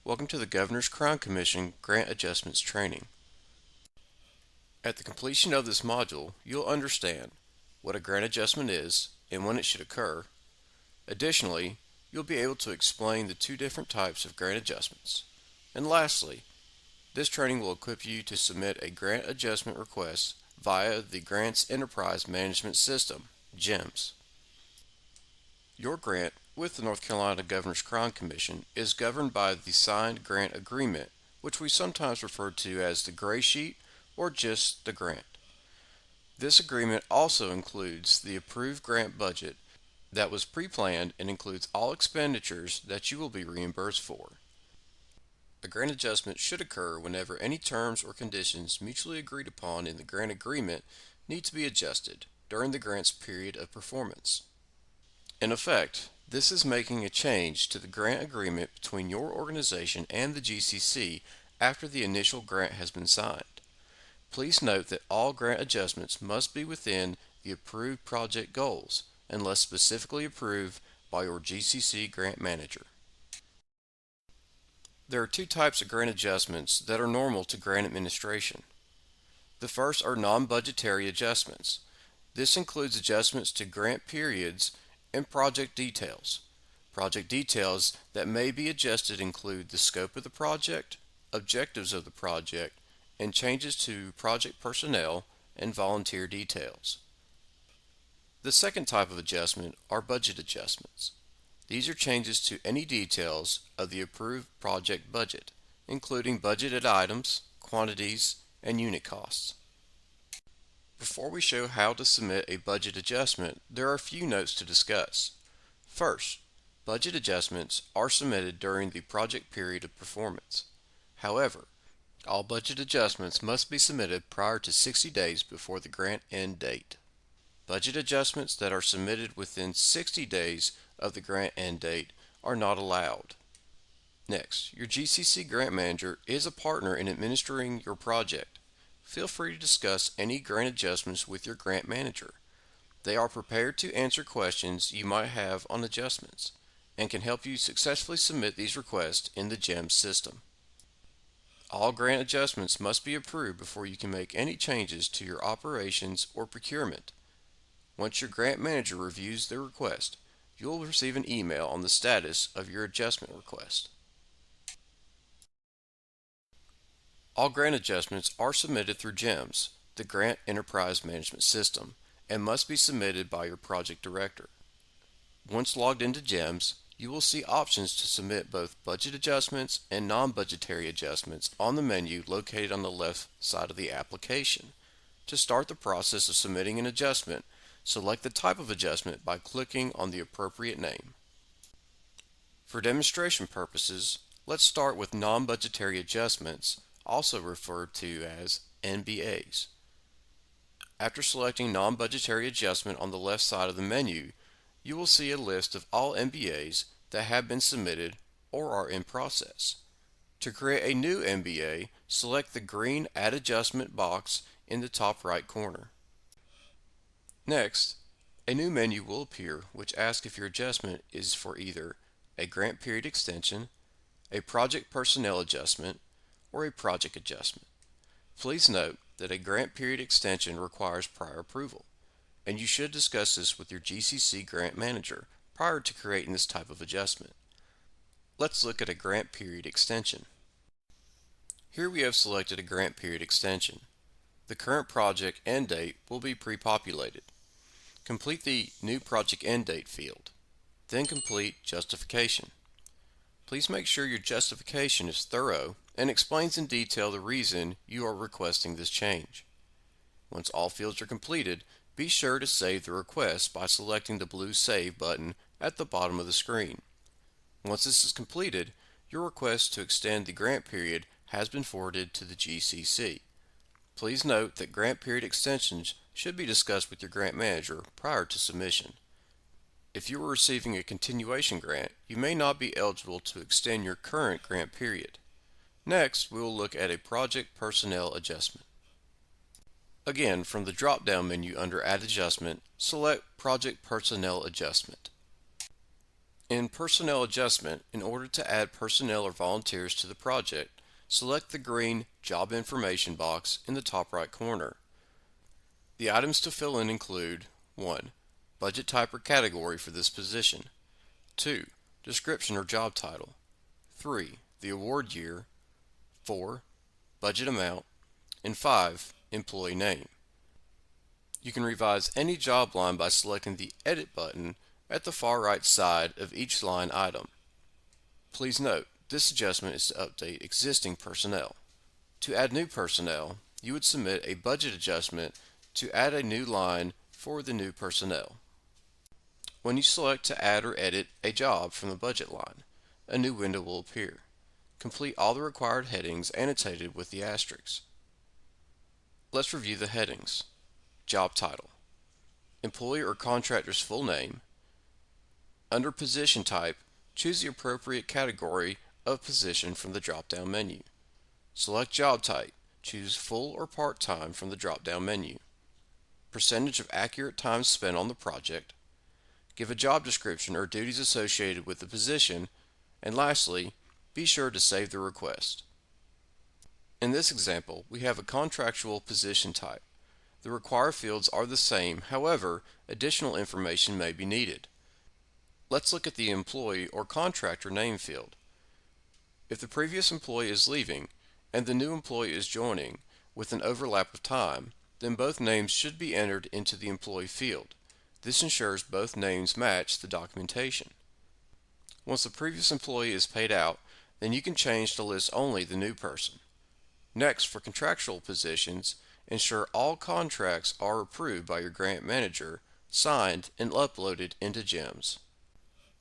Welcome to the Governor's Crown Commission Grant Adjustments Training. At the completion of this module, you'll understand what a grant adjustment is and when it should occur. Additionally, you'll be able to explain the two different types of grant adjustments. And lastly, this training will equip you to submit a grant adjustment request via the Grants Enterprise Management System, GEMS. Your grant with the North Carolina Governor's Crown Commission is governed by the Signed Grant Agreement, which we sometimes refer to as the gray sheet or just the grant. This agreement also includes the approved grant budget that was pre-planned and includes all expenditures that you will be reimbursed for. A grant adjustment should occur whenever any terms or conditions mutually agreed upon in the grant agreement need to be adjusted during the grant's period of performance. In effect, this is making a change to the grant agreement between your organization and the GCC after the initial grant has been signed. Please note that all grant adjustments must be within the approved project goals unless specifically approved by your GCC grant manager. There are two types of grant adjustments that are normal to grant administration. The first are non-budgetary adjustments. This includes adjustments to grant periods and project details. Project details that may be adjusted include the scope of the project, objectives of the project, and changes to project personnel and volunteer details. The second type of adjustment are budget adjustments. These are changes to any details of the approved project budget, including budgeted items, quantities, and unit costs. Before we show how to submit a budget adjustment, there are a few notes to discuss. First, budget adjustments are submitted during the project period of performance. However, all budget adjustments must be submitted prior to 60 days before the grant end date. Budget adjustments that are submitted within 60 days of the grant end date are not allowed. Next, your GCC grant manager is a partner in administering your project. Feel free to discuss any grant adjustments with your grant manager. They are prepared to answer questions you might have on adjustments and can help you successfully submit these requests in the GEMS system. All grant adjustments must be approved before you can make any changes to your operations or procurement. Once your grant manager reviews the request, you will receive an email on the status of your adjustment request. All grant adjustments are submitted through GEMS, the Grant Enterprise Management System, and must be submitted by your project director. Once logged into GEMS, you will see options to submit both budget adjustments and non-budgetary adjustments on the menu located on the left side of the application. To start the process of submitting an adjustment, select the type of adjustment by clicking on the appropriate name. For demonstration purposes, let's start with non-budgetary adjustments, also referred to as NBAs. After selecting non-budgetary adjustment on the left side of the menu, you will see a list of all NBAs that have been submitted or are in process. To create a new NBA, select the green Add Adjustment box in the top right corner. Next, a new menu will appear which asks if your adjustment is for either a grant period extension, a project personnel adjustment, or a project adjustment. Please note that a grant period extension requires prior approval, and you should discuss this with your GCC grant manager prior to creating this type of adjustment. Let's look at a grant period extension. Here we have selected a grant period extension. The current project end date will be pre-populated. Complete the New Project End Date field, then complete Justification. Please make sure your justification is thorough and explains in detail the reason you are requesting this change. Once all fields are completed, be sure to save the request by selecting the blue Save button at the bottom of the screen. Once this is completed, your request to extend the grant period has been forwarded to the GCC. Please note that grant period extensions should be discussed with your grant manager prior to submission. If you are receiving a continuation grant, you may not be eligible to extend your current grant period. Next, we will look at a project personnel adjustment. Again, from the drop-down menu under Add Adjustment, select Project Personnel Adjustment. In Personnel Adjustment, in order to add personnel or volunteers to the project, select the green Job Information box in the top right corner. The items to fill in include 1. Budget type or category for this position. 2. Description or job title. 3. The award year. 4. Budget amount. And 5. Employee name. You can revise any job line by selecting the Edit button at the far right side of each line item. Please note, this adjustment is to update existing personnel. To add new personnel, you would submit a budget adjustment to add a new line for the new personnel. When you select to add or edit a job from the budget line, a new window will appear. Complete all the required headings annotated with the asterisks. Let's review the headings. Job title. Employee or contractor's full name. Under position type, choose the appropriate category of position from the drop-down menu. Select job type. Choose full or part-time from the drop-down menu. Percentage of accurate time spent on the project. Give a job description or duties associated with the position. And lastly, be sure to save the request. In this example, we have a contractual position type. The required fields are the same, however, additional information may be needed. Let's look at the employee or contractor name field. If the previous employee is leaving and the new employee is joining with an overlap of time, then both names should be entered into the employee field. This ensures both names match the documentation. Once the previous employee is paid out, then you can change to list only the new person. Next, for contractual positions, ensure all contracts are approved by your grant manager, signed, and uploaded into GEMS.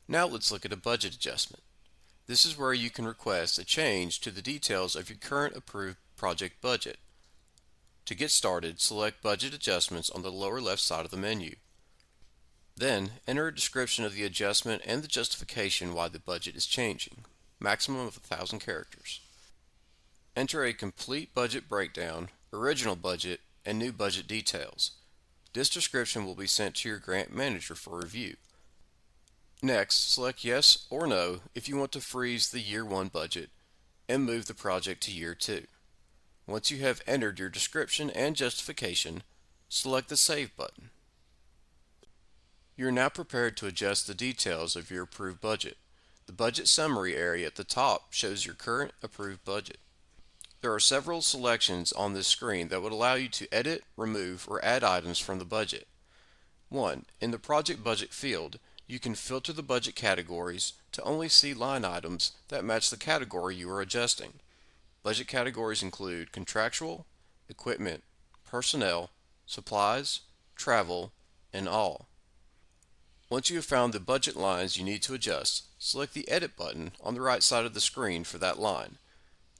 Now let's look at a budget adjustment. This is where you can request a change to the details of your current approved project budget. To get started, select Budget Adjustments on the lower left side of the menu. Then, enter a description of the adjustment and the justification why the budget is changing, maximum of 1,000 characters. Enter a complete budget breakdown, original budget, and new budget details. This description will be sent to your grant manager for review. Next, select yes or no if you want to freeze the Year 1 budget and move the project to Year 2. Once you have entered your description and justification, select the Save button. You are now prepared to adjust the details of your approved budget. The budget summary area at the top shows your current approved budget. There are several selections on this screen that would allow you to edit, remove, or add items from the budget. 1. In the Project Budget field, you can filter the budget categories to only see line items that match the category you are adjusting. Budget categories include contractual, equipment, personnel, supplies, travel, and all. Once you have found the budget lines you need to adjust, select the Edit button on the right side of the screen for that line.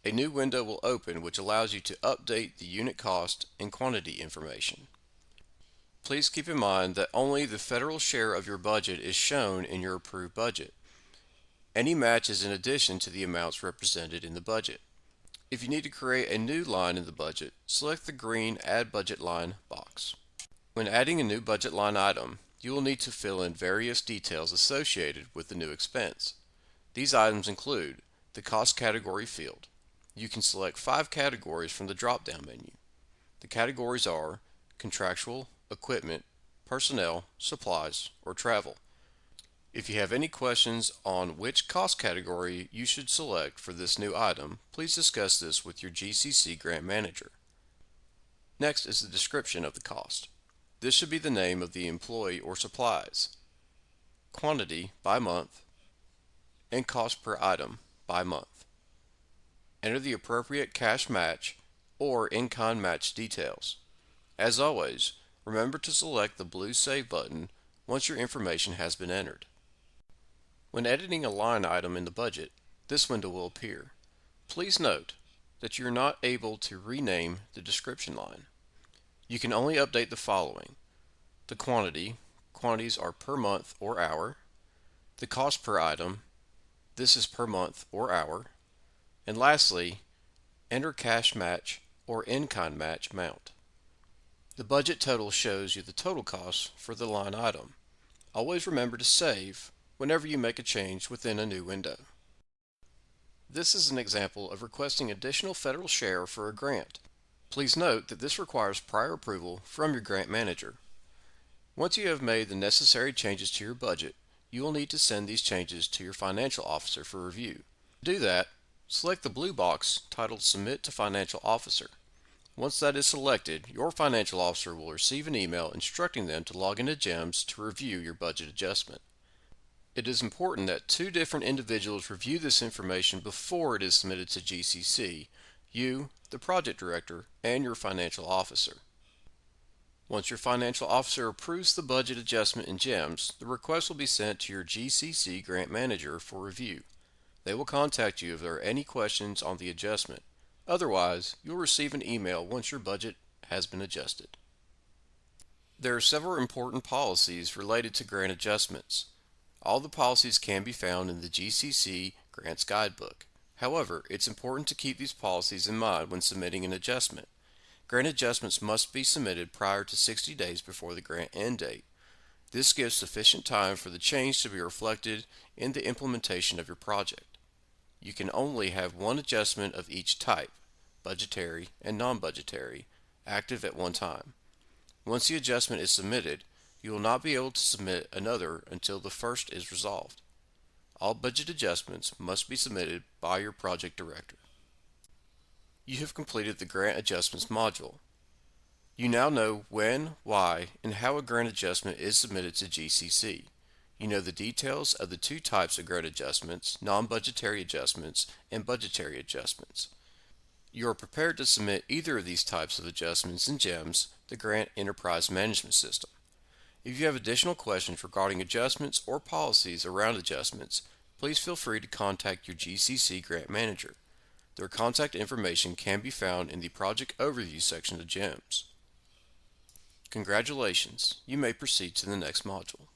A new window will open which allows you to update the unit cost and quantity information. Please keep in mind that only the federal share of your budget is shown in your approved budget. Any match is in addition to the amounts represented in the budget. If you need to create a new line in the budget, select the green Add Budget Line box. When adding a new budget line item, you will need to fill in various details associated with the new expense. These items include the Cost Category field. You can select 5 categories from the drop-down menu. The categories are contractual, equipment, personnel, supplies, or travel. If you have any questions on which cost category you should select for this new item, please discuss this with your GCC grant manager. Next is the description of the cost. This should be the name of the employee or supplies, quantity by month, and cost per item by month. Enter the appropriate cash match or in-kind match details. As always, remember to select the blue Save button once your information has been entered. When editing a line item in the budget, this window will appear. Please note that you are not able to rename the description line. You can only update the following: the quantity, quantities are per month or hour; the cost per item, this is per month or hour; and lastly, enter cash match or in-kind match amount. The budget total shows you the total cost for the line item. Always remember to save whenever you make a change within a new window. This is an example of requesting additional federal share for a grant. Please note that this requires prior approval from your grant manager. Once you have made the necessary changes to your budget, you will need to send these changes to your financial officer for review. To do that, select the blue box titled Submit to Financial Officer. Once that is selected, your financial officer will receive an email instructing them to log into GEMS to review your budget adjustment. It is important that two different individuals review this information before it is submitted to GCC, you, the project director, and your financial officer. Once your financial officer approves the budget adjustment in GEMS, the request will be sent to your GCC grant manager for review. They will contact you if there are any questions on the adjustment. Otherwise, you'll receive an email once your budget has been adjusted. There are several important policies related to grant adjustments. All the policies can be found in the GCC Grants Guidebook. However, it's important to keep these policies in mind when submitting an adjustment. Grant adjustments must be submitted prior to 60 days before the grant end date. This gives sufficient time for the change to be reflected in the implementation of your project. You can only have one adjustment of each type, budgetary and non-budgetary, active at one time. Once the adjustment is submitted, you will not be able to submit another until the first is resolved. All budget adjustments must be submitted by your project director. You have completed the Grant Adjustments module. You now know when, why, and how a grant adjustment is submitted to GCC. You know the details of the two types of grant adjustments, non-budgetary adjustments and budgetary adjustments. You are prepared to submit either of these types of adjustments in GEMS, the Grant Enterprise Management System. If you have additional questions regarding adjustments or policies around adjustments, please feel free to contact your GCC grant manager. Their contact information can be found in the Project Overview section of GEMS. Congratulations, you may proceed to the next module.